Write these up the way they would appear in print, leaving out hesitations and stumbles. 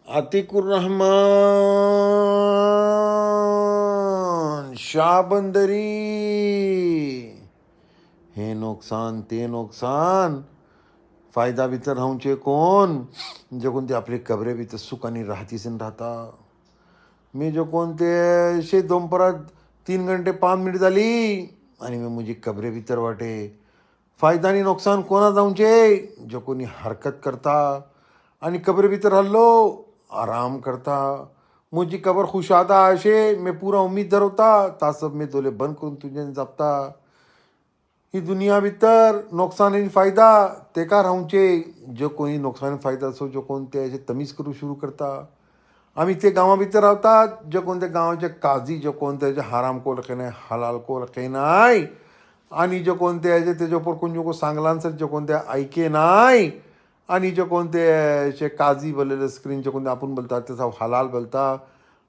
आतिकुर रहमान शाबंदरी हे नुकसान ते नुकसान फायदा भीतर राहूचे कोण जे कोणते आपले कबरे भीतर सुखाने राहतीसन राहता. मी जो कोणते शे दोनपरात 3 घंटे 5 मिनिट झाली आणि मी मुझी कबरे भीतर वाटे फायदा आणि नुकसान कोणा जाऊचे जो कोणी हरकत करता आणि कबरे भीतर हल्लो आराम करता. मुझी कबर खुशादा आशे मैं पूरा उम्मीद धरवता तासब मी दोले बंद करून तुझे जपता. ही दुनिया भीतर नुकसान आणि फायदा ते का राहूचे जो कोणी नुकसान फायदा असो जो कोणते असे तमीज करू सुरू करता. आम्ही ते गावा भीतर राहतात जे कोणत्या गावाचे काझी जो कोणते हराम को लखे नाही हलाल को लखे नाही आणि जे कोणते आहे त्याच्यावर कोण सांगलांसर जे कोणते ऐके नाही आणि जे कोणते काझी बोललेले स्क्रीन जे कोणते आपण बोलतात त्याचा हलाल बोलता.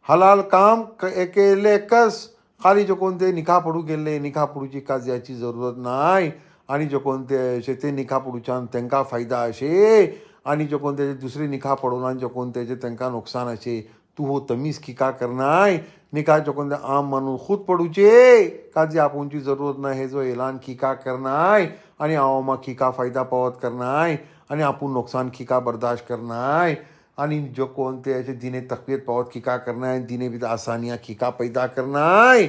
हलाल काम केले एकच खाली जे कोणते निखा पडू गेले निखा पडूची काज याची जरूरत नाही आणि जे कोणते असे ते निखा पडूच्यान त्यांना फायदा असे आणि जे कोणते दुसरे निखा पडवणार जे कोणते त्यांना नुकसान असे. तू हो तमीज की का करणार निखा जो कोणते आम म्हणून खुद पडूचे काजी आपूनची जरूरत नाही हे जो ऐलान की का करणार आणि आवामा की का फायदा पावत करणार आणि आपण नुकसान की का बर्दाश्त करणार आणि जो कोणते असे दिने तकवीत पावत की का करणार दिने भी आसानिया की का पैदा करणार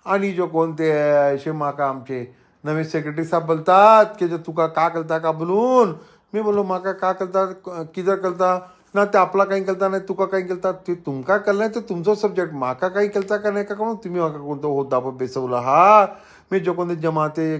आणि जो कोणते असे माका आमचे नवे सेक्रेटरी साहेब बोलतात की जो तुका का करता का बोलून मी बोलो माका का करता किधर करता ना ते आपला काही केलता नाही तुका काही केलता ते तुमका केलं नाही ते तुमचं सब्जेक्ट माका काही केलता का नाही का म्हणून तुम्ही माका कोणतं होता बेसवला हा मी जो कोणते जमाते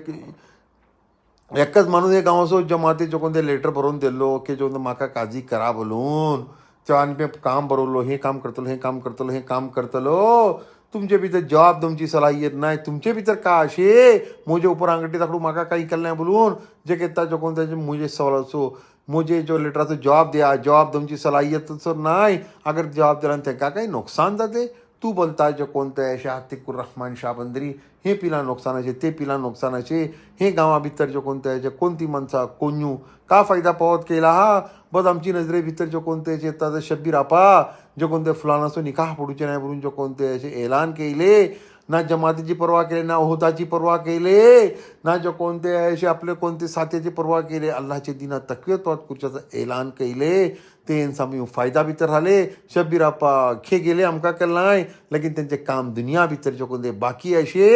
एकच माणूस हे गावासो जमाते जो कोणते लेटर भरून दिलो की जो माका काळजी करा बोलून तेव्हा आणि मी काम भरवलो हे काम करतलो हे काम करतलो हे काम करतलो तुमचे भीतर जॉब तुमची सलाह येत नाही तुमचे भीतर का असे मुझे ऊपर अंगठी दाखडू माका काही केलं नाही बोलून जे घेता जो कोणत्या मुझे सवाल असो मुझे जो लेटराचा जॉब द्या जॉब तुमची सलाहियत नाही अगर जॉब दिला ते का काही नुकसान जाते. तू बोलता जो कोणतं आहे आतिकुर रहमान शाबंदरी हे पिला नुकसानाचे ते पिला नुकसानाचे हे गावा भितर जो कोणतं आहे कोणती माणसा कोण्यू का फायदा पावत केला हा बस आमची नजरे भितर जो कोणते येतात शब्बीर आपा जो कोणते फुलानासो निकाह पडूचे नाही म्हणून जो कोणते असे ऐलान केले ना जमातीची पर्वा केले ना होताची पर्वा केले ना जो कोणते असे आपले कोणते साथीची पर्वा केले अल्लाहचे दिना तकवीत कुर्च्याचं ऐलान केले ते इंसामी फायदा भीतर राहिले शब्बीर आपा खे गेले आमका केलं नाही लेकिन त्यांचे काम दुनिया भीतर जो कोणते बाकी असे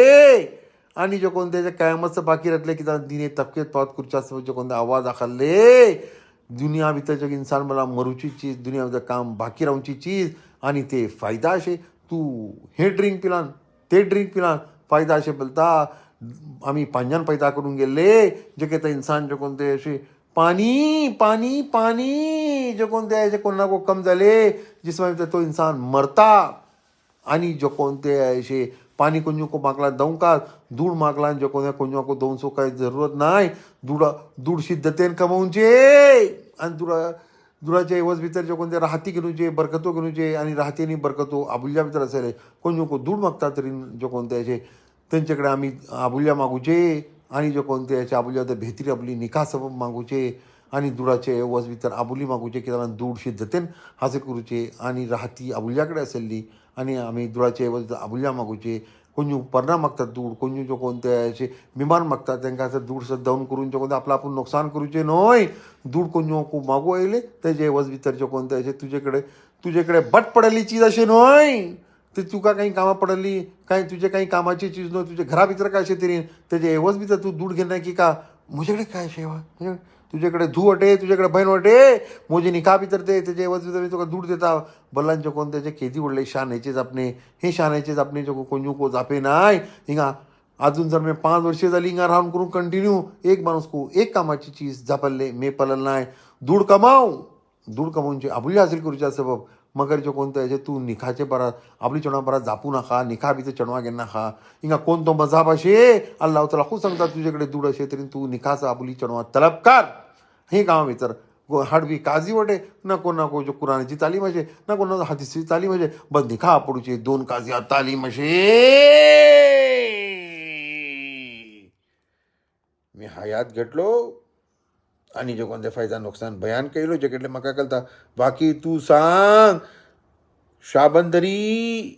आणि जो कोणत्याच्या कायमचं बाकी राहतले की दिने तकवीत पावत कुर्च्याचं जो कोणते आवाज आखले दुनिया भीतर जो इंसान मला मरूची चीज दुनिया भीतर काम बाकी राहूची चीज आणि ते फायदा असे तू हे ड्रिंक पिलान ते ड्रिंक पिला फायदा असे बोलता आम्ही पांजान पैदा करून गेले जे काही त्या इंसान जे कोणते असे पाणी पाणी पाणी जे कोणते असे कोणा को कम झाले जिसमें तो इंसान मरता आणि जो कोणते असे पाणी कुंजू को मागला दऊ का दूध मागला जो कोणत्या कुंजू को दोन सो काही जरूरत नाही दूध शिद्धतेन कमवूनचे आणि दुराच्या एवज भीतर जो कोणते राहती घेऊनचे बरकतो घेऊनचे आणि राहतेनी बरकतो आबुल्या भीतर असेल कोण को दूध मागतात तरी जो कोणते असे त्यांच्याकडे आम्ही आबुल्या मागूचे आणि जो कोणते असे आबुल्या तर भेत्री आपली निकाह सबब मागूचे आणि दुधाचे एवज भीतर आबुली मागूचे की त्यांना दूध शिद्धतेन हासे करूचे आणि राहती आबुल्याकडे असेली आणि आम्ही दुधाचे एवज आबुल्या मागूचे कोणी पर्णा मागतात दूध कोणी जो कोणते असे बिमान मागतात त्यांना असं दूध दवून करून जो कोणते आपलं आपण नुकसान करूचे नोय दूध कोणी खूप मागू येले त्याचे एवज भीतर जो कोणते असे तुझ्याकडे बट पडली चीज असे नोय ते तुका काही कामा पडली काही तुझे काही कामाची चीज नव्हती तुझ्या घरा भीतर काय असे तरी त्याच्या एवज भीतर तू दूध घेणार की का मुझ्याकडे काय शेवा तुझ्याकडे धू वाटे तुझ्याकडे बहीण वाटे मोजे निका भीतर ते त्याच्या एवज भीतर मी तुका दूध देता बल्लांच्या कोण त्याचे खेती उडले शानायचेच आपणे हे शानायचेच आपणे जो कोणू को जापे नाही हिंगा अजून जर मी 5 वर्षे झाली हिंगा राहून करून कंटिन्यू एक माणूस को एक कामाची चीज झापलले मे पलल नाही दूध कमावूनचे आबुल्या हासिल करूच्या सबब मगर जो कोणतं आहे तू निखाचे बरा आपली चणवा बरा जापू नका निखा भीतर चणवा घेणार खा हिंगा कोण तो मजाब असे अल्लाह त्याला खूप सांगतात तुझ्याकडे दूध असे तरी तू निखाचा आबुली चणवा तलब कर हे गावा भीतर हाडवी काजी वाटे ना को जो कुराणाची तालीम असे ना कोणा हदीसची तालीम असे बस निखा पडूचे 2 काजी तालीम असे मी हयात घेतलो आणि जे कोणते फायदा नुकसान बयान केलो जे म्हाका कळटा बाकी तू सांग शाबंदरी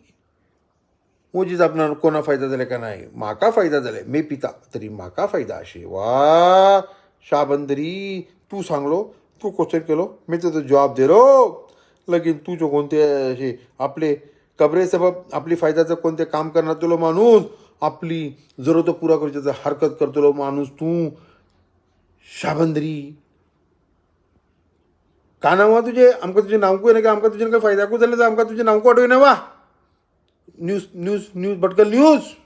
मुजीच आपणाक कोणा फायदा जाले का नाही म्हाका फायदा जाले मी पिता तरी म्हाका फायदा अशे वा शाबंदरी तू सांगलो तू क्वेश्चन केलो मी तुझा जवाब दिलो लगीन तू जो कोणते असे आपले कबरे सबब आपली फायद्याचं कोणते काम करणार तुला माणूस आपली जरूरत पुरा करण्याचा हरकत करतलो माणूस तू शाबंदरी का नाव तुझे आमकां तुझे नावकू ना की आमकां तुझे काही फायद्याकू जालें तर आमकां तुझे नावकू आठवना वा news news news Bhatkal news